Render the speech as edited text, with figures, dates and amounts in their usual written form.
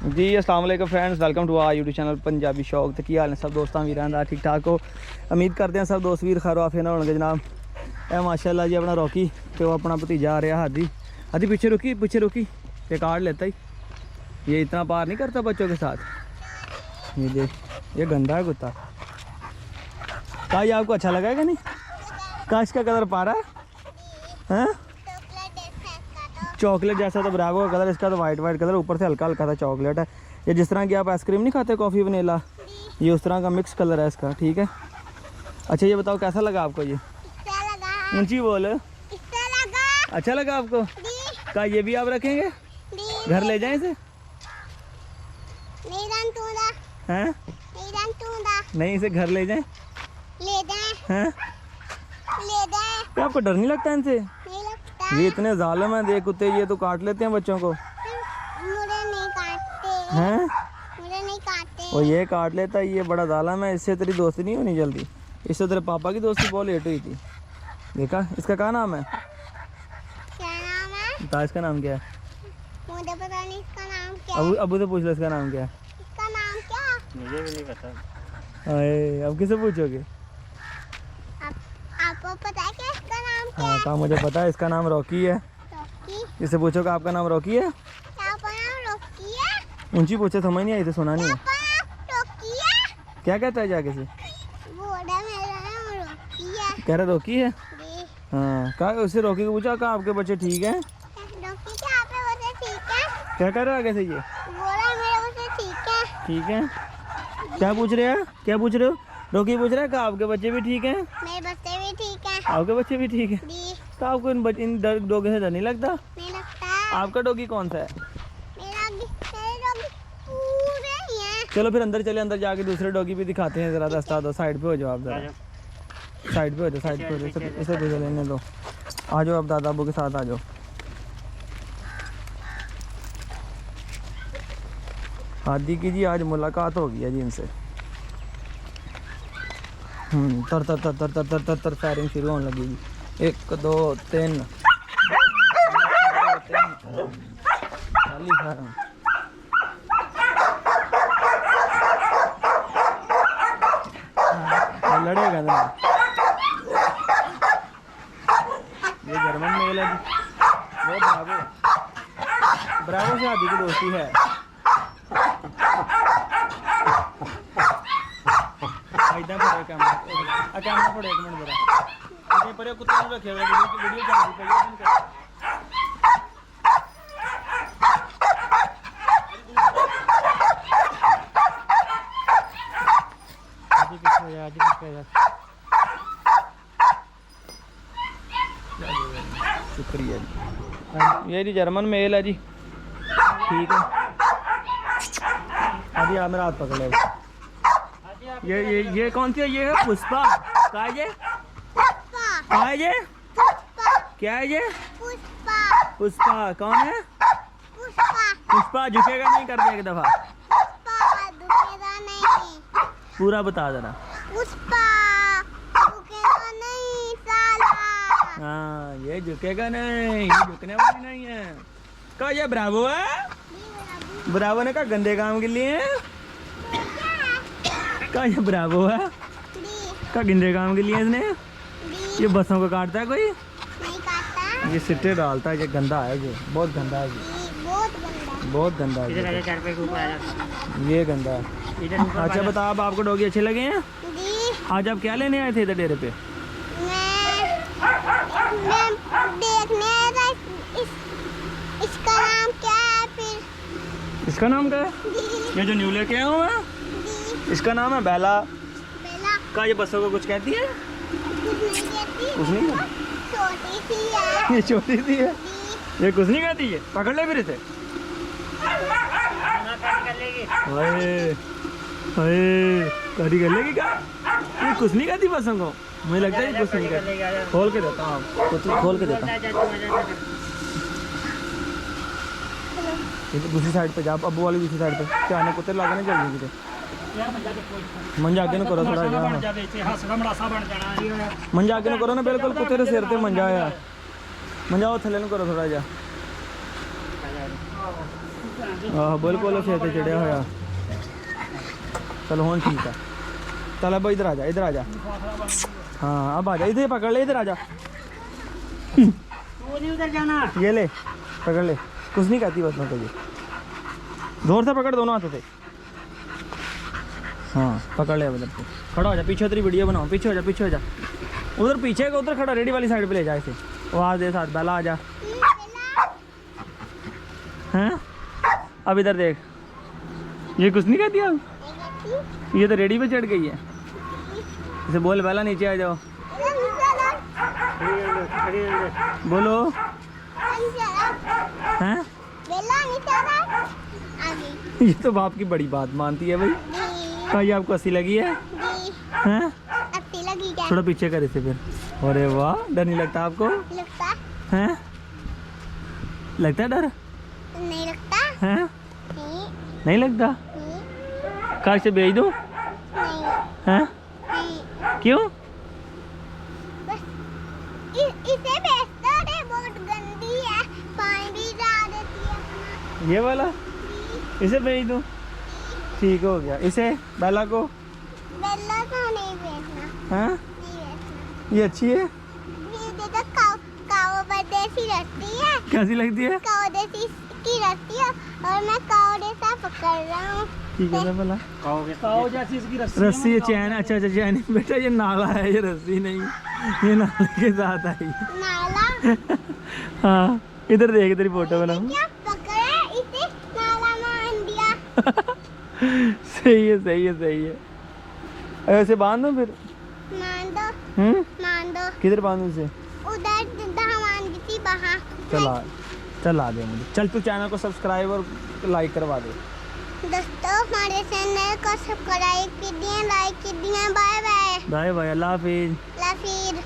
जी अस्सलाम वालेकुम friends, welcome to our YouTube channel Punjabi Shauk. तो की हाल है सब दोस्तों वीरां दा? ठीक ठाक हो? उम्मीद करते हैं सब दोस्त वीर खैर आफियत नाल होणगे जनाब। ए माशाल्लाह जी अपना रॉकी तो अपना भतीजा आ रहा हादी। हादी पीछे रुकी ये कार्ड लेता ही। ये इतना पार नहीं करता बच्चों के साथ। ये देख, ये गंदा है कुत्ता। का ये आपको अच्छा लगा है कि नहीं? काश का कलर पारा है, चॉकलेट जैसा तो ब्रावो का कलर, इसका तो वाइट कलर, ऊपर से हल्का हल्का सा चॉकलेट है। ये जिस तरह की आप आइसक्रीम नहीं खाते कॉफ़ी वनीला, ये उस तरह का मिक्स कलर है इसका। ठीक है, अच्छा ये बताओ कैसा लगा आपको? ये ऊंची बोल। अच्छा लगा आपको? का ये भी आप रखेंगे, घर ले जाएं इसे? हैं? नहीं, इसे घर ले जाएं? हैं? क्या आपको डर नहीं लगता इनसे? ये इतने जालिम हैं, देख कुत्ते, ये तो काट लेते हैं बच्चों को। मुझे नहीं काटते हैं? मुझे नहीं काटते। और ये काट लेता है, ये बड़ा जालिम है। इससे तेरी दोस्ती नहीं होनी जल्दी। इससे तेरे पापा की दोस्ती बहुत लेट हुई थी। देखा, इसका क्या नाम है? क्या नाम है? बता, इसका नाम क्या है? मुझे पता नहीं इसका नाम क्या है। अबू से पूछ लो इसका नाम क्या है। इसका नाम क्या? मुझे भी नहीं पता। अरे अब किसे पूछोगे? आपको पता है क्या इसका नाम क्या हाँ है? कहा मुझे पता है, इसका नाम रॉकी है। रॉकी। इससे पूछो कि आपका नाम रॉकी है? आपका नाम रॉकी है? ऊंची पूछे, समझ नहीं आई तो सुना नहीं है। आपका नाम रॉकी है? क्या कहता है जाके से? बोला मेरा नाम रॉकी है। कह रहा रॉकी है? जी। हाँ कहा, उससे रॉकी को पूछा कहा आपके बच्चे ठीक हैं? रॉकी क्या आप बच्चे ठीक है? क्या कह रहा है आगे से ये? बोला मेरे बच्चे ठीक है। ठीक है, क्या पूछ रहे हैं? क्या पूछ रहे हो? रॉकी पूछ रहा है कि आपके बच्चे भी ठीक हैं? मेरे बच्चे भी ठीक है। आपके बच्चे भी ठीक हैं? जी। तो आपको इन डॉगी से डर नहीं लगता? नहीं लगता है। आपका डॉगी कौन सा है? मेरे डॉगी पूरे ही हैं। चलो फिर अंदर चले, अंदर जाके दूसरे डॉगी भी दिखाते हैं। जरा रास्ता दो, साइड पे हो जाओ आप, जरा साइड पे हो जाओ, इसे दे लेने दो। आ जाओ आप, दादा अबू के साथ आ जाओ। हादी की जी आज मुलाकात हो गई है जी इनसे। तर तर तर तर तर तर तर तर फायरिंग शुरू होने लगेगी। 1 2 3 खाली फायरिंग। लड़ेगा ना ये जर्मन मेल है जी, वो ब्रावो से हादी की दोस्ती है। इधर पड़े कैमरा पड़े, 1 मिनट जरा इतने पर कुत्ते ने रखे हुए वीडियो चल रही है। शुक्रिया जी। ये जी जर्मन मेल है जी, ठीक है। अभी आप मेरा हाथ पकड़ लो। ये कौन सी है? ये है पुष्पा। क्या है ये? क्या है ये? क्या है ये? पुष्पा कौन है? पुष्पा झुकेगा नहीं, कर दे एक दफा। दुखेगा नहीं। पूरा बता देना। पुष्पा दुखेगा नहीं साला। हाँ ये झुकेगा नहीं, ये झुकने वाली नहीं है। क्या ये ब्रावो है? ब्रावो ने कहा गंदे काम के लिए है। क्या ये ब्रावो है? क्या गंदे काम के लिए इसने? ये बसों को काटता है कोई? नहीं काटता। ये सिट्टे डालता है, ये गंदा है, ये बहुत गंदा है, बहुत गंदा है ये गंदा है। अच्छा बता, अब आपको डॉगी अच्छे लगे हैं? आज आप क्या लेने आए थे इधर डेरे पे? मैं देखने आया था इसका नाम क्या है फिर। इसका नाम क्या है? ये जो न्यू लेके आया हूँ मैं, इसका नाम है बेला। बेला। का ये बसों को कुछ कहती है? कुछ नहीं कहती। छोटी सी है। ये छोटी सी है, ये कुछ नहीं कहती है। पकड़ ले फिर इसे। करी कर लेगी क्या? ये कुछ नहीं कहती बसों को, मुझे लगता है ये कुछ नहीं कहती। खोल के देता हूँ आपको, खोल के देता हूँ। दूसरी साइड पे जा, अबू वाली दूसरी साइड पे। क्या आने कुत्ते लागे ना जल्दी से मंजा आगे न करो थोड़ा जा। मंजा आगे न करो ना, बिल्कुल कुत्ते रे सिर ते मंजा आया। मंजाओ थले न करो थोड़ा जा। ਆਹ ਬਿਲਕੁਲ ਸਿਰ ਤੇ ਚੜਿਆ ਹੋਇਆ। ਚਲੋ ਹੁਣ ਠੀਕ ਹੈ। चल अब इधर आ जा हाँ अब आ जा इधर पकड़ ले इधर आ जा तू नहीं उधर जाना। ये ले पकड़ ले कुछ नहीं कहती बस मैं तुझे जोर से पकड़ दोनों हाथों से हाँ पकड़ ले उधर से खड़ा हो जा पीछे तेरी वीडियो बनाओ पीछे हो जा उधर पीछे का उधर खड़ा रेडी वाली साइड पे ले जा इसे आवाज दे साथ बेला आ जा हैं अब इधर देख ये कुछ नहीं कहती अब ये तो रेडी पे चढ़ गई है इसे बोल बेला नीचे आ जाओ बोलो हैं ये तो बाप की बड़ी बात मानती है भाई भाई आपको हंसी लगी है हैं थोड़ा पीछे कर इसे फिर अरे वाह डर नहीं लगता आपको हैं लगता है डर नहीं लगता हैं नहीं नहीं लगता कार से भेज दूं नहीं हैं नहीं क्यों बस इसे बेचता है बहुत गंदी है पानी भी डाल देती है अपना ये वाला इसे भेज दूं ठीक हो गया इसे बेला को बेला को नहीं बेचना हैं नहीं बेचना ये अच्छी है ये देखो काओ परदेसी रहती है कैसी लगती है काओ देसी की रहती है और मैं काओ जैसा पकड़ रहा हूँ ठीक है बेला खाओगे खाओ जैसी इसकी रस्सी है चैन अच्छा चैन बेटा ये नाला है ये रस्सी नहीं ये नाले के साथ आई नाला हाँ इधर देख इधर फोटो बनाऊं क्या पकड़ा इसे नाला मान दिया सही है ऐसे बांध दो फिर मान दो मान दो किधर बांधू इसे उधर जहाँ मान दी थी वहाँ चला दे मुझे चल तू चैनल को सब्सक्राइब और लाइक करवा दे दोस्तों हमारे चैनल को सब्सक्राइब कीजिए लाइक कीजिए बाय बाय बाय बाय अल्लाह हाफिज फिर